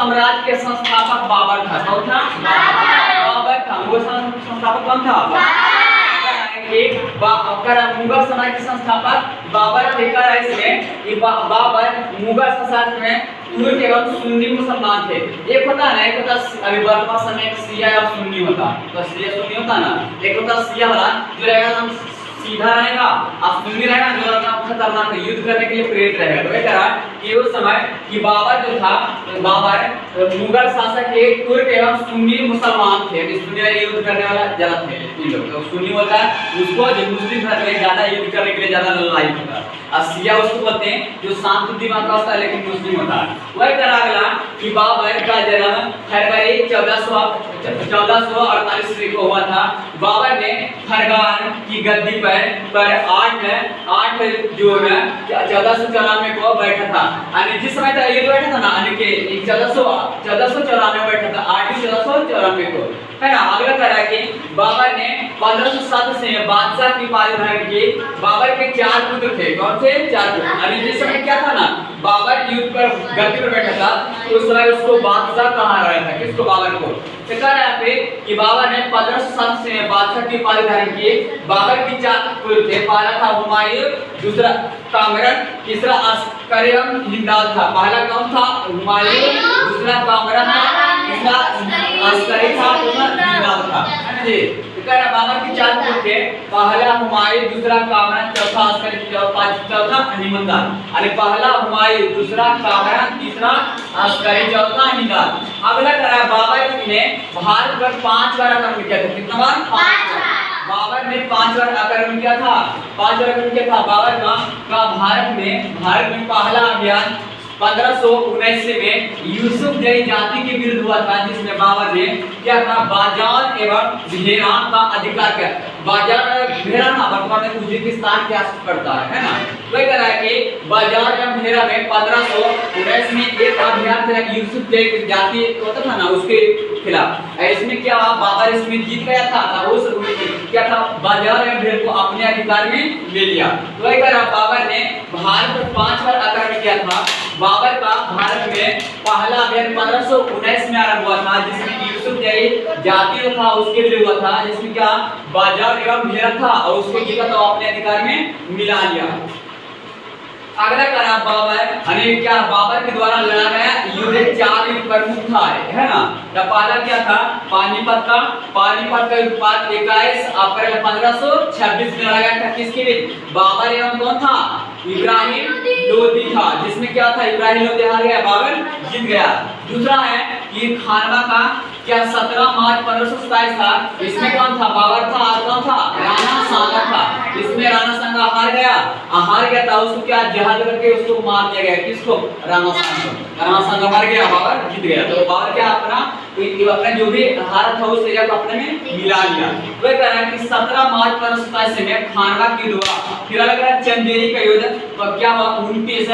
साम्राज्य के संस्थापक बाबर था। कौन था? बाबर था। मुगल संस्थापक कौन था? मुगल साम्राज्य के संस्थापक बाबर थे। इसमें ये बाबर मुगल शासक में तुर्क एवं सुन्नी मुसलमान थे। एक होता है ना, एक होता अभी वर्तमान समय शिया और सुन्नी होता। तो शिया सुन्नी होता ना, एक होता शिया वाला जो रहेगा सीधा रहेगा और सुन्नी रहेगा जो खतरनाक युद्ध करने के लिए प्रेरित रहेगा। तो ये कह रहा कि उस समय कि बाबर जो था, बाबर मुगल शासक एक तुर्क एवं सुन्नी मुसलमान थे। सुन्नी युद्ध करने वाला ज्यादा थे इन लोग। तो सुन्नी होता है उसको जो मुस्लिम धर्म में ज्यादा युद्ध करने के लिए ज्यादा लड़ाई होता है, और शिया उसको बोलते हैं जो शांत दिमाग का होता है लेकिन मुस्लिम होता है। वही करा अगला कि बाबर का जन्म फरवरी 1448 को हुआ था। बाबर ने फरगान की गद्दी पर 8 जून 1494 को बैठा था। यानी जिस समय तक ये बैठा था ना, यानी कि 1494 बैठा था, 8 1494 को, है ना। अगला करा कि बाबर ने 1507 से बादशाह की उपाधि धारण की। बाबर के 4 पुत्र थे। कौन थे? 4 पुत्र। यानी जिस समय क्या था ना, बाबर युद्ध पर गद्दी पर बैठा था, तो उस समय उसको बादशाह कहा गया था। किसको? बाबर को। तो कह रहा है कि बाबर ने 1507 से बादशाह की उपाधि धारण की। बाबर की 4 पुत्र थे। पहला था हुमायूं, दूसरा कामरान, तीसरा अस्करियम हिंदाल था। पहला कौन था? हुमायूं, दूसरा कामरान था, तीसरा अस्करी था, चौथा हिंदाल था। है जी। तो कह रहा बाबर की 4 पुत्र थे। पहला हुमायूं, दूसरा कामरान, चौथा अस्करी, चौथा हिंदाल। अरे पहला हुमायूं, दूसरा कामरान, तीसरा अस्करी, चौथा हिंदाल। अगला कह रहा बाबर ने भारत पर 5 बार आक्रमण किया था। कितना बार? 5 बार। बाबर ने 5 बार आक्रमण किया था। 5 बार आक्रमण किया था बाबर का भारत में पहला अभियान 1579 में यूसुफ जई जाति के विरुद्ध हुआ था, जिसमें बाबर ने क्या था? बाजार एवं भेरान का अधिकार किया। बाजार और भेरान वर्तमान में उज्बेकिस्तान के आस पड़ता है ना। वही कह रहा है कि बाजार एवं भेरा में 1519 में एक अभियान था यूसुफ जई जाति होता था ना, उसके खिलाफ। इसमें क्या बाबर इसमें जीत गया था। उस क्या था? बाजार एवं भेर को अपने अधिकार में ले लिया। तो वही कह रहा बाबर ने भारत पर 5 बार आक्रमण किया था। बाबर का भारत में पहला अभियान 1519 में आरंभ हुआ था, जिसमें यूसुफ जई जाति था उसके लिए हुआ था, जिसमें क्या बाजार एवं भेरा था और उसको जीता तो अपने अधिकार में मिला लिया। अगला करा बाबर, क्या बाबर के द्वारा लड़ा गया युद्ध 4 युद्ध प्रमुख था, है ना। तो पहला क्या था? पानीपत का युद्ध 21 अप्रैल 1526 में लड़ा गया था। किसके बीच? बाबर एवं कौन था? इब्राहिम लोदी था, जिसमें क्या था? इब्राहिम लोदी हार गया, बाबर जीत गया। दूसरा है कि खानवा का क्या 17 मार्च 1527 था। इसमें कौन था? बाबर था और कौन था? राणा सांगा था। इसमें राणा सांगा हार गया था। उसको क्या जहाज करके उसको मार दिया गया। किसको? राणा सांगा मार गया, बाबर जीत गया। तो बाबर क्या अपना जो भी हार था उस एरिया को अपने में मिला लिया। वह कह रहा है कि 17 मार्च 1527 में खानवा की युद्ध हुआ। फिर अलग है चंदेरी का युद्ध। तो क्या हुआ? 29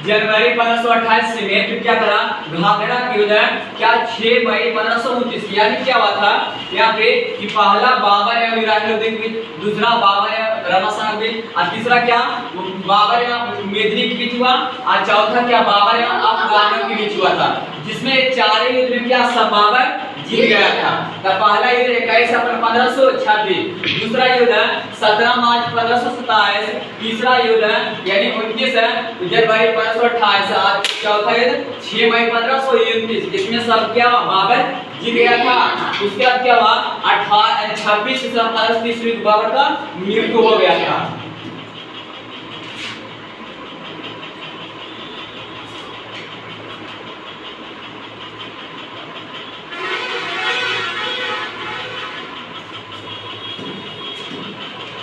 जनवरी 1528 में। फिर क्या करा? घाघरा की युद्ध क्या 6 मई 1529। यानी क्या हुआ था यहाँ पे कि पहला बाबर एवं इब्राहिम लोदी के बीच, दूसरा बाबर एवं राणा सांगा के बीच, और तीसरा क्या बाबर एवं मेदिनी के बीच हुआ, और चौथा क्या बाबर एवं अफगानों के बीच हुआ था, जिसमें 4 युद्ध में क्या सब बाबर जीत गया था। तो पहला युद्ध 21 अप्रैल 1526, दूसरा युद्ध 17 मार्च 1527, तीसरा युद्ध यानी 29 जनवरी 1528, और चौथा युद्ध 6 मई 1529। इसमें सब क्या बाबर जीत गया था। उसके बाद क्या हुआ? 26 सितंबर 1530 में बाबर का मृत्यु हो गया था।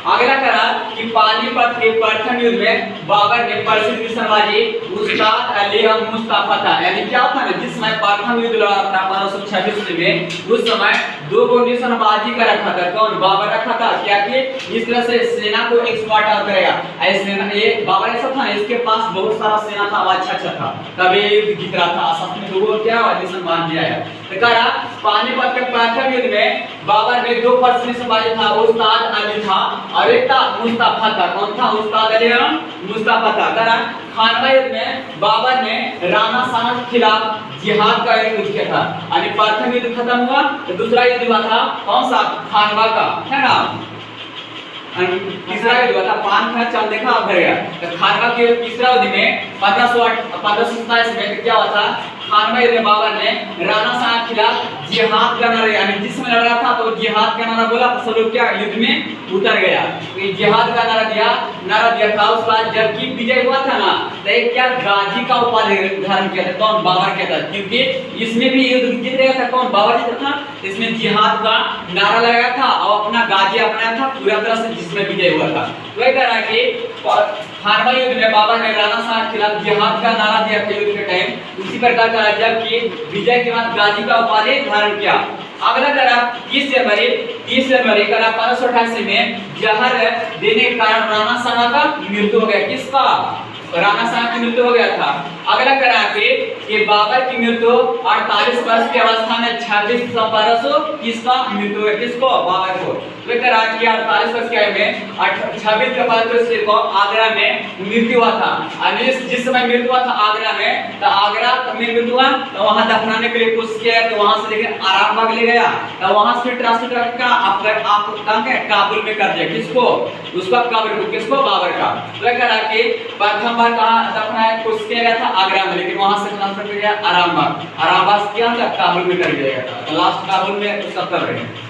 अगला करा कि पानीपत के प्रथम युद्ध में बाबर ने प्रसिद्ध निशानबाजी उस्ताद अली मुस्तफा था। यानी क्या था ना, जिस समय प्रथम युद्ध लड़ा था 1526 में, उस समय 2 गो निशानबाजी का रखा था। कौन? बाबर रखा था। क्या कि इस तरह से सेना को एक्सपर्ट आउट करेगा। ऐसे ये बाबर ऐसा था ना, इसके पास बहुत सारा सेना था, अच्छा था, तब ये युद्ध जीत रहा था। साथ में 2 गो क्या निशानबाजी आया। तो कह रहा पानीपत के प्रथम युद्ध में बाबर ने 2 पर्सन संभाले था, उस्ताद अली था और एक था मुस्तफा था। कौन था? उस्ताद अली और मुस्तफा था। कह रहा खानवा युद्ध में बाबर ने राणा शाह के खिलाफ जिहाद का युद्ध किया था। यानी प्रथम युद्ध खत्म हुआ तो दूसरा युद्ध हुआ था कौन सा? खानवा का, है ना। तीसरा युद्ध हुआ था पान खा चल देखा भर गया। तो खानवा के तीसरा युद्ध में 1527 में क्या हुआ था? खानवा युद्ध में बाबर ने राणा शाह के खिलाफ जिहाद का नारा, यानी जिसमें लड़ रहा था तो जिहाद का नारा बोला, तो सब लोग क्या युद्ध में उतर गया। तो ये जिहाद का नारा दिया था। उसके बाद जबकि विजय हुआ था ना, तो एक क्या गाजी का उपाधि धारण किया था। कौन? बाबर किया था, क्योंकि इसमें भी युद्ध जीत गया था। कौन? बाबर जीता था। इसमें जिहाद का नारा लगाया था और अपना गाजी अपनाया था पूरा तरह से, जिसमें विजय हुआ था। वही तरह के खानवा युद्ध में बाबर ने राणा शाह के खिलाफ जिहाद का नारा दिया था युद्ध के टाइम। उसी प्रकार का जबकि विजय के बाद गाजी का उपाधि धारण किया। अगला करा 30 जनवरी करा 1588 में जहर देने के कारण राणा शाह का मृत्यु हो गया। किसका? राणा शाह की मृत्यु हो गया था। अगला करा कि बाबर की मृत्यु 48 वर्ष की अवस्था में 26 दिसंबर को किसका मृत्यु हुआ? किसको? बाबर को। वे करा कि 48 वर्ष की आयु में 26 दिसंबर को आगरा में मृत्यु हुआ था। और जिस समय मृत्यु हुआ था आगरा में, तो आगरा में मृत्यु हुआ तो वहां दफनाने के लिए कोशिश किया, तो वहां से लेकर आरामबाग ले गया, तो वहां से ट्रांसफर का काबुल में कर दिया। किसको? उसका कब्र को। किसको? बाबर का। तो करा कि प्रथम बार कहां दफनाया कोशिश किया गया था? आगरा में, लेकिन वहां से ट्रांसफर कर दिया आरामबाग किया था, काबुल में कर दिया गया था। तो लास्ट काबुल में उसका कब्र है।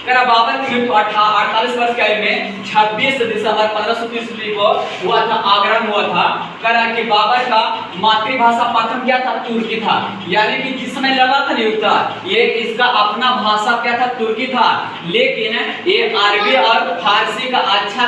करा बाबर की मृत्यु 48 वर्ष की आयु में 26 दिसंबर 1530 को हुआ था, आगरा में हुआ था। करा कि बाबर का मातृभाषा प्रथम क्या था? तुर्की था। यानी कि जिस समय लड़ा था युद्ध, ये इसका अपना भाषा क्या था? तुर्की था। लेकिन ये अरबी और फारसी का अच्छा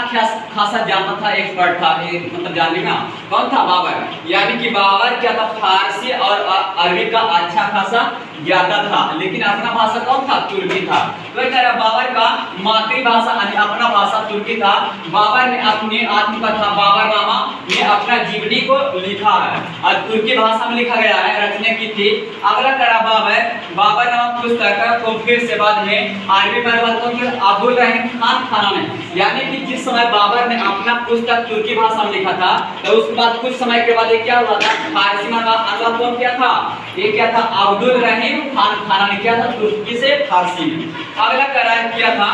खासा जानता था, एक्सपर्ट था। मतलब जानने का कौन था? बाबर। यानी कि बाबर क्या था? फारसी और अरबी का अच्छा खासा ज्ञाता था, लेकिन अपना भाषा कौन था? तुर्की था। तो कह रहा बाबर का मातृभाषा यानी अपना भाषा तुर्की था। बाबर ने अपनी आत्मकथा बाबरनामा में अपना जीवनी को लिखा है और तुर्की भाषा में लिखा गया है, रचना की थी। अगला करा बाबरनामा पुस्तक को फिर से बाद में अरबी में अनुवाद अब्दुल रहीम खान खाना ने, यानी कि जिस समय बाबर ने अपना पुस्तक तुर्की भाषा में लिखा था, तो उसके बाद कुछ समय के बाद क्या हुआ था? फारसी में अनुवाद कौन किया था? ये क्या था? अब्दुल रहीम खान खाना ने किया था, तुर्की से फारसी में। अगला करार किया था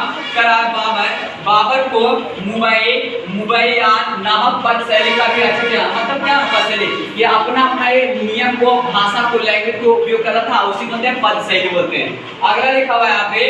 बाबर को मुबैयान नामक पद शैली का भी अच्छा किया। मतलब क्या पद शैली? ये अपना नियम को, भाषा को, लैंग्वेज को उपयोग कर रहा था, उसी को पद शैली बोलते हैं। अगला लिखा हुआ है यहाँ पे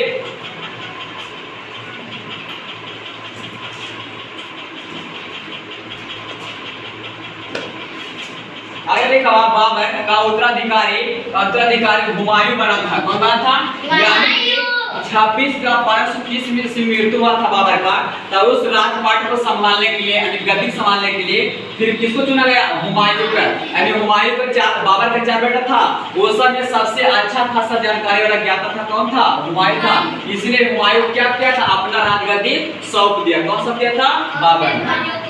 आगे लिखा हुआ बाबर का उत्तराधिकारी हुमायूं बना था। कौन बना था? यानी 26 का 1530 में से मृत्यु हुआ था बाबर का। तब उस राजपाट को संभालने के लिए, यानी गद्दी संभालने के लिए फिर किसको चुना गया? हुमायूं को। यानी हुमायूं को बाबर का 4 बेटा था, वो सब में सबसे अच्छा खासा जानकारी वाला ज्ञाता था। कौन था? हुमायूं था। इसलिए हुमायूं क्या किया था? अपना राजगद्दी सौंप दिया। कौन सौंप दिया था? बाबर।